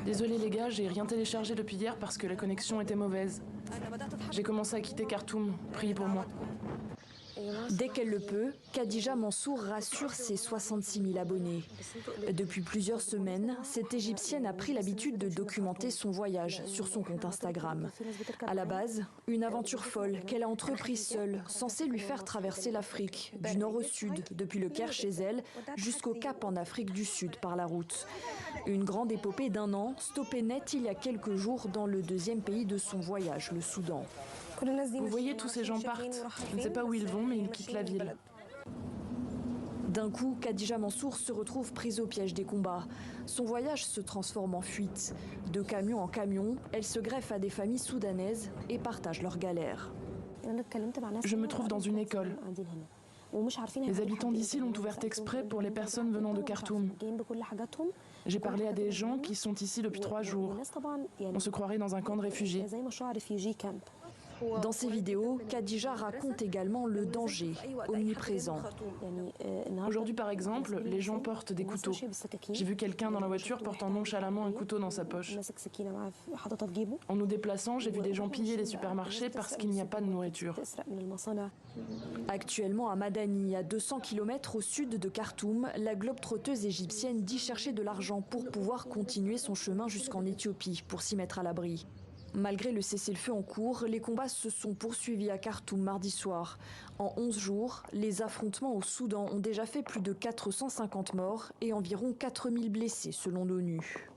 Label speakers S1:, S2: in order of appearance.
S1: Désolé les gars, j'ai rien téléchargé depuis hier parce que la connexion était mauvaise. J'ai commencé à quitter Khartoum, priez pour moi.
S2: Dès qu'elle le peut, Khadija Mansour rassure ses 66 000 abonnés. Depuis plusieurs semaines, cette Égyptienne a pris l'habitude de documenter son voyage sur son compte Instagram. À la base, une aventure folle qu'elle a entreprise seule, censée lui faire traverser l'Afrique, du nord au sud, depuis le Caire chez elle, jusqu'au Cap en Afrique du Sud par la route. Une grande épopée d'1 an, stoppée net il y a quelques jours dans le deuxième pays de son voyage, le Soudan.
S1: Vous voyez, tous ces gens partent. Je ne sais pas où ils vont, mais ils quittent la ville.
S2: D'un coup, Khadija Mansour se retrouve prise au piège des combats. Son voyage se transforme en fuite. De camion en camion, elle se greffe à des familles soudanaises et partage leurs galères.
S1: Je me trouve dans une école. Les habitants d'ici l'ont ouverte exprès pour les personnes venant de Khartoum. J'ai parlé à des gens qui sont ici depuis 3 jours. On se croirait dans un camp de réfugiés.
S2: Dans ses vidéos, Khadija raconte également le danger omniprésent.
S1: Aujourd'hui, par exemple, les gens portent des couteaux. J'ai vu quelqu'un dans la voiture portant nonchalamment un couteau dans sa poche. En nous déplaçant, j'ai vu des gens piller les supermarchés parce qu'il n'y a pas de nourriture.
S2: Actuellement à Madani, à 200 km au sud de Khartoum, la globe-trotteuse égyptienne dit chercher de l'argent pour pouvoir continuer son chemin jusqu'en Éthiopie pour s'y mettre à l'abri. Malgré le cessez-le-feu en cours, les combats se sont poursuivis à Khartoum mardi soir. En 11 jours, les affrontements au Soudan ont déjà fait plus de 450 morts et environ 4000 blessés selon l'ONU.